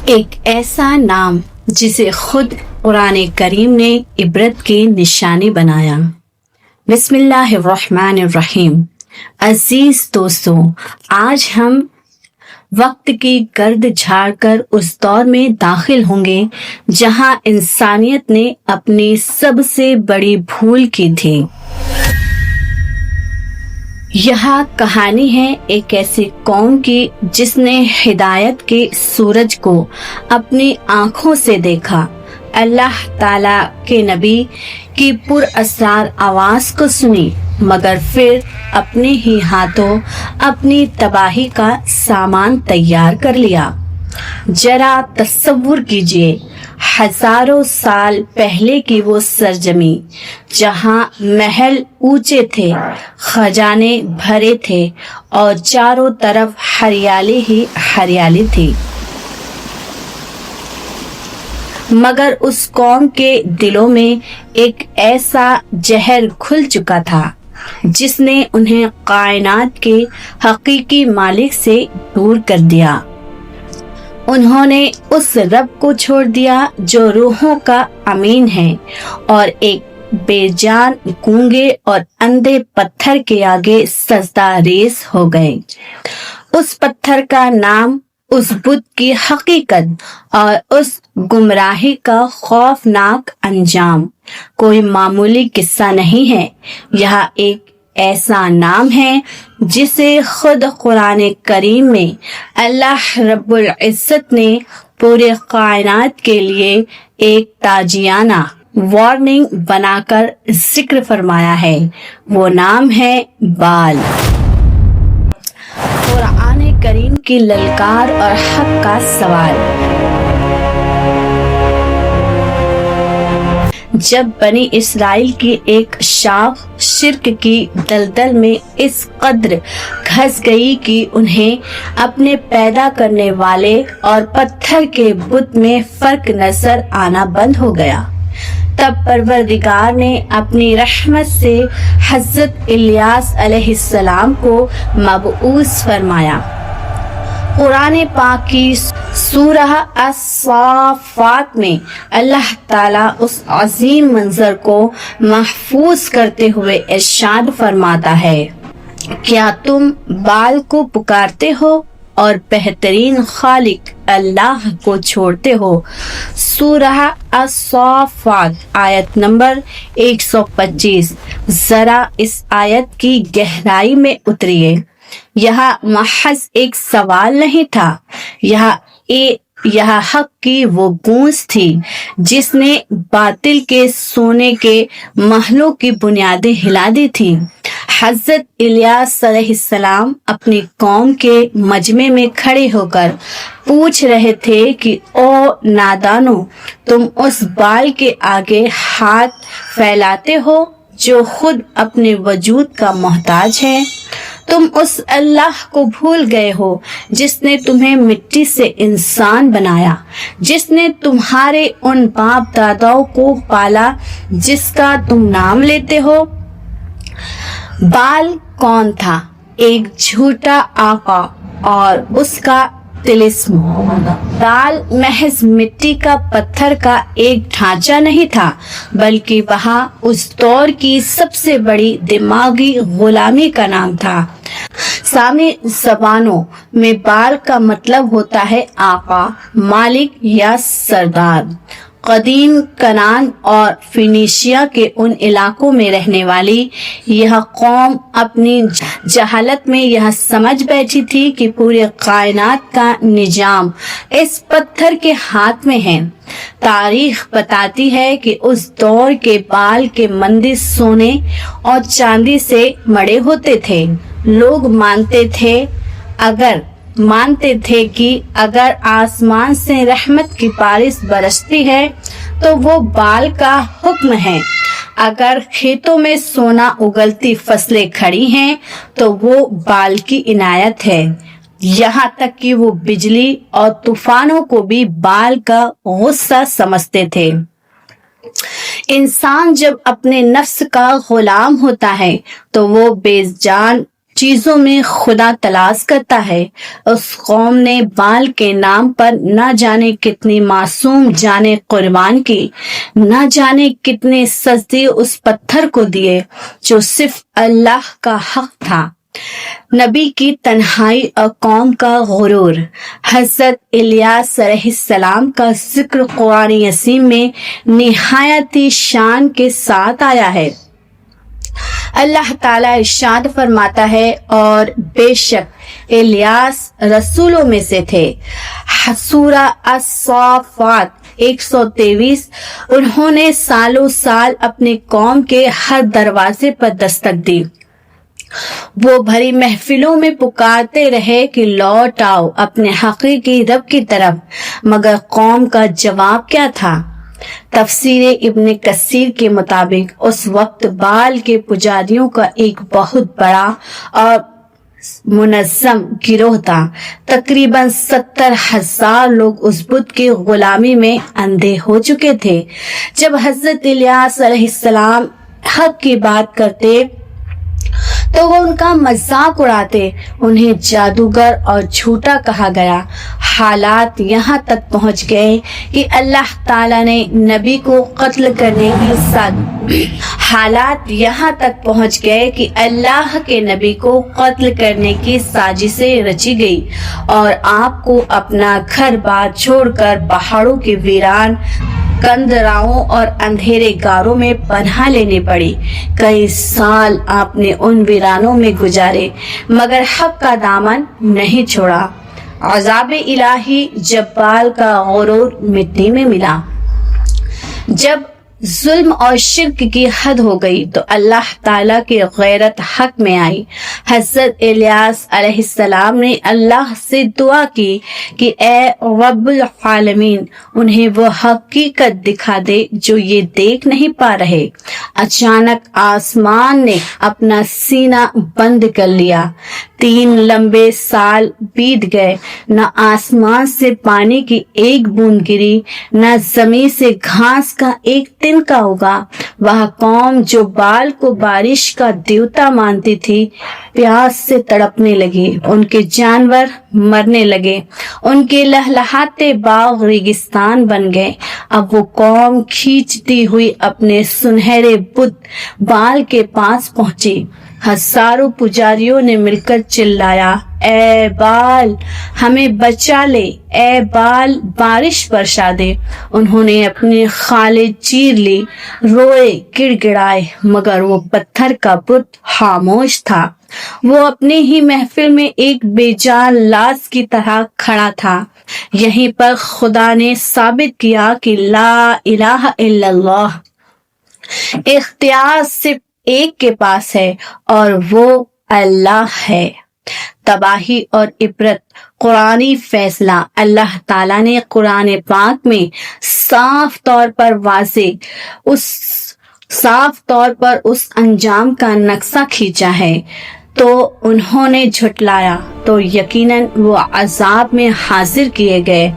ایک ایسا نام جسے خود قرآن کریم نے عبرت کی نشانی بنایا۔ بسم اللہ الرحمن الرحیم۔ عزیز دوستو، آج ہم وقت کی گرد جھاڑ کر اس دور میں داخل ہوں گے جہاں انسانیت نے اپنی سب سے بڑی بھول کی تھی۔ یہاں کہانی ہے ایک ایسی قوم کی جس نے ہدایت کے سورج کو اپنی آنکھوں سے دیکھا، اللہ تعالی کے نبی کی پر اسرار آواز کو سنی، مگر پھر اپنے ہی ہاتھوں اپنی تباہی کا سامان تیار کر لیا۔ ذرا تصور کیجئے، ہزاروں سال پہلے کی وہ سرزمین جہاں محل اونچے تھے، خزانے بھرے تھے اور چاروں طرف ہریالی ہی ہریالی تھی، مگر اس قوم کے دلوں میں ایک ایسا زہر گھل چکا تھا جس نے انہیں کائنات کے حقیقی مالک سے دور کر دیا۔ انہوں نے اس رب کو چھوڑ دیا جو روحوں کا امین ہے، اور ایک بے جان گونگے اور اندھے پتھر کے آگے سجدہ ریز ہو گئے۔ اس پتھر کا نام، اس بت کی حقیقت اور اس گمراہی کا خوفناک انجام کوئی معمولی قصہ نہیں ہے۔ یہ ایک ایسا نام ہے جسے خود قرآن کریم میں اللہ رب العزت نے پورے کائنات کے لیے ایک تاجیانہ وارننگ بنا کر ذکر فرمایا ہے۔ وہ نام ہے بال۔ قرآن کریم کی للکار اور حق کا سوال۔ جب بنی اسرائیل کی ایک شاخ شرک کی دلدل میں اس قدر گھس گئی کہ انہیں اپنے پیدا کرنے والے اور پتھر کے بت میں فرق نظر آنا بند ہو گیا، تب پروردگار نے اپنی رحمت سے حضرت الیاس علیہ السلام کو مبعوث فرمایا۔ قرآن پاک کی سورہ الصافات میں اللہ تعالیٰ اس عظیم منظر کو محفوظ کرتے ہوئے ارشاد فرماتا ہے، کیا تم بال کو پکارتے ہو اور بہترین خالق اللہ کو چھوڑتے ہو؟ سورہ الصافات آیت نمبر 125۔ ذرا اس آیت کی گہرائی میں اتریے۔ یہ محض ایک سوال نہیں تھا، یہ حق کی وہ گونج تھی جس نے باطل کے سونے کے محلوں کی بنیادیں ہلا دی تھی۔ حضرت الیاس علیہ السلام اپنی قوم کے مجمع میں کھڑے ہو کر پوچھ رہے تھے کہ او نادانو، تم اس بال کے آگے ہاتھ پھیلاتے ہو جو خود اپنے وجود کا محتاج ہے؟ تم اس اللہ کو بھول گئے ہو جس نے تمہیں مٹی سے انسان بنایا، جس نے تمہارے ان باپ داداؤں کو پالا جس کا تم نام لیتے ہو۔ بال کون تھا؟ ایک جھوٹا آقا اور اس کا طلسم۔ بال محض مٹی کا پتھر کا ایک ڈھانچہ نہیں تھا، بلکہ وہاں اس دور کی سب سے بڑی دماغی غلامی کا نام تھا۔ سامع زبانوں میں بال کا مطلب ہوتا ہے آقا، مالک یا سردار۔ قدیم کنعان اور فینیشیا کے ان علاقوں میں رہنے والی یہ قوم اپنی جہالت میں یہ سمجھ بیٹھی تھی کہ پورے کائنات کا نظام اس پتھر کے ہاتھ میں ہے۔ تاریخ بتاتی ہے کہ اس دور کے بال کے مندر سونے اور چاندی سے مڑے ہوتے تھے۔ لوگ مانتے تھے کہ اگر آسمان سے رحمت کی بارش برستی ہے تو وہ بال کا حکم ہے، اگر کھیتوں میں سونا اگلتی فصلیں کھڑی ہیں تو وہ بال کی عنایت ہے، یہاں تک کہ وہ بجلی اور طوفانوں کو بھی بال کا غصہ سمجھتے تھے۔ انسان جب اپنے نفس کا غلام ہوتا ہے تو وہ بے جان چیزوں میں خدا تلاش کرتا ہے، اس قوم نے بال کے نام پر نہ جانے کتنی معصوم جانیں قربان کی، نہ جانے کتنے سجدے اس پتھر کو دیے جو صرف اللہ کا حق تھا۔ نبی کی تنہائی اور قوم کا غرور۔ حضرت الیاس علیہ السلام کا ذکر قرآن عظیم میں نہایتی شان کے ساتھ آیا ہے۔ اللہ تعالیٰ ارشاد فرماتا ہے، اور بے شک الیاس رسولوں میں سے تھے۔ سورہ الصافات 123۔ انہوں نے سالوں سال اپنی قوم کے ہر دروازے پر دستک دی، وہ بھری محفلوں میں پکارتے رہے کہ لوٹ آؤ اپنے حقیقی رب کی طرف، مگر قوم کا جواب کیا تھا؟ تفسیر ابن کثیر کے مطابق اس وقت بال کے پجاریوں کا ایک بہت بڑا اور منظم گروہ تھا۔ تقریباً 70,000 لوگ اس بت کی غلامی میں اندھے ہو چکے تھے۔ جب حضرت الیاس علیہ السلام حق کی بات کرتے تو وہ ان کا مذاق اڑاتے، انہیں جادوگر اور جھوٹا کہا گیا۔ حالات یہاں تک پہنچ گئے کہ اللہ تعالیٰ نے نبی کو قتل کرنے کی سازشیں رچی گئی اور آپ کو اپنا گھر بار چھوڑ کر پہاڑوں کے ویران کندراؤں اور اندھیرے گاروں میں پناہ لینی پڑی۔ کئی سال آپ نے ان ویرانوں میں گزارے مگر حق کا دامن نہیں چھوڑا۔ عذاب الہی جب بال کا غرور مٹی میں ملا، جب ظلم اور شرک کی حد ہو گئی تو اللہ تعالیٰ کی غیرت حق میں آئی۔ حضرت الیاس علیہ السلام نے اللہ سے دعا کی کہ اے رب العالمین، انہیں وہ حقیقت دکھا دے جو یہ دیکھ نہیں پا رہے۔ اچانک آسمان نے اپنا سینہ بند کر لیا۔ 3 لمبے سال بیت گئے، نہ آسمان سے پانی کی ایک بوند گری، نہ زمین سے گھاس کا ایک تنکا ہوگا۔ وہ قوم جو بال کو بارش کا دیوتا مانتی تھی پیاس سے تڑپنے لگی، ان کے جانور مرنے لگے، ان کے لہلہاتے باغ ریگستان بن گئے۔ اب وہ قوم کھینچتی ہوئی اپنے سنہرے بت بال کے پاس پہنچی۔ ہزاروں پجاریوں نے مل کر چلایا، اے بال ہمیں بچا لے، اے بال بارش برسا دے۔ انہوں نے اپنی خالیں چیر لی، روئے، گڑ گڑائے، مگر وہ پتھر کا بت خاموش تھا۔ وہ اپنے ہی محفل میں ایک بے جان لاش کی طرح کھڑا تھا۔ یہیں پر خدا نے ثابت کیا کہ لا الہ الا اللہ، اختیار صرف ایک کے پاس ہے اور وہ اللہ ہے۔ تباہی اور عبرت۔ قرآنی فیصلہ۔ اللہ تعالیٰ نے قرآن پاک میں صاف طور پر اس انجام کا نقشہ کھینچا ہے، تو انہوں نے جھٹلایا تو یقیناً وہ عذاب میں حاضر کیے گئے۔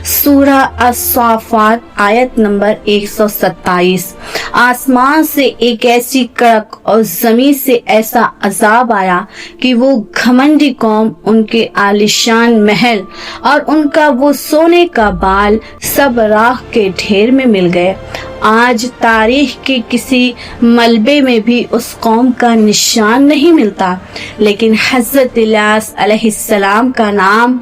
سورہ الصافات آیت نمبر 127۔ آسمان سے ایک ایسی کڑک اور زمین سے ایسا عذاب آیا کہ وہ گھمنڈی قوم، ان کے عالیشان محل اور ان کا وہ سونے کا بال سب راکھ کے ڈھیر میں مل گئے۔ آج تاریخ کے کسی ملبے میں بھی اس قوم کا نشان نہیں ملتا، لیکن حضرت الیاس علیہ السلام کا نام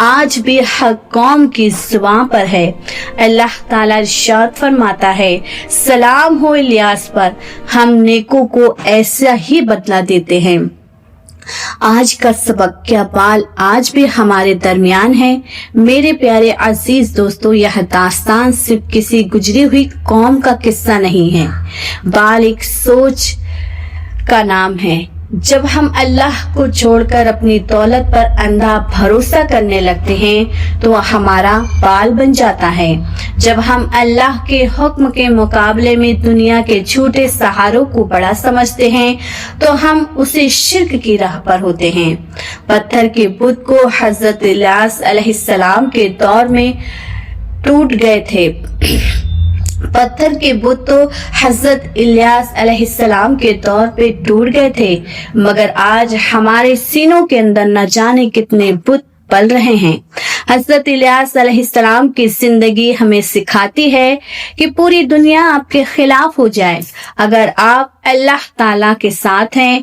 آج بھی ہر قوم کی زبان پر ہے۔ اللہ تعالیٰ ارشاد فرماتا ہے، سلام ہو الیاس پر، ہم نیکوں کو ایسا ہی بدلہ دیتے ہیں۔ آج کا سبق، کیا بال آج بھی ہمارے درمیان ہے؟ میرے پیارے عزیز دوستو، یہ داستان صرف کسی گزری ہوئی قوم کا قصہ نہیں ہے، بال ایک سوچ کا نام ہے۔ جب ہم اللہ کو چھوڑ کر اپنی دولت پر اندھا بھروسہ کرنے لگتے ہیں تو وہ ہمارا بال بن جاتا ہے۔ جب ہم اللہ کے حکم کے مقابلے میں دنیا کے جھوٹے سہاروں کو بڑا سمجھتے ہیں تو ہم اسے شرک کی راہ پر ہوتے ہیں۔ پتھر کے بت کو حضرت الیاس علیہ السلام کے دور میں ٹوٹ گئے تھے، پتھر کے بت تو حضرت الیاس علیہ السلام کے دور پہ ٹوٹ گئے تھے، مگر آج ہمارے سینوں کے اندر نہ جانے کتنے بت پل رہے ہیں۔ حضرت الیاس علیہ السلام کی زندگی ہمیں سکھاتی ہے کہ پوری دنیا آپ کے خلاف ہو جائے، اگر آپ اللہ تعالیٰ کے ساتھ ہیں،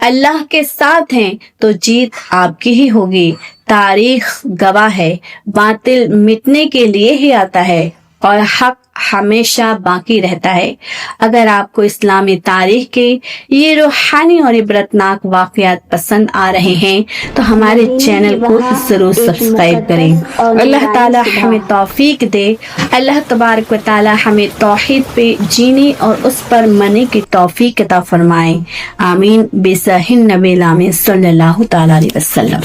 اللہ کے ساتھ ہیں تو جیت آپ کی ہی ہوگی۔ تاریخ گواہ ہے، باطل مٹنے کے لیے ہی آتا ہے اور حق ہمیشہ باقی رہتا ہے۔ اگر آپ کو اسلامی تاریخ کے یہ روحانی اور عبرتناک واقعات پسند آ رہے ہیں تو ہمارے چینل کو ضرور سبسکرائب کریں۔ اللہ تعالی ہمیں توفیق دے، اللہ تبارک و تعالی ہمیں توحید پہ جینے اور اس پر مرنے کی توفیق عطا فرمائے۔ آمین بجاہ النبی الامین صلی اللہ تعالی علیہ وسلم۔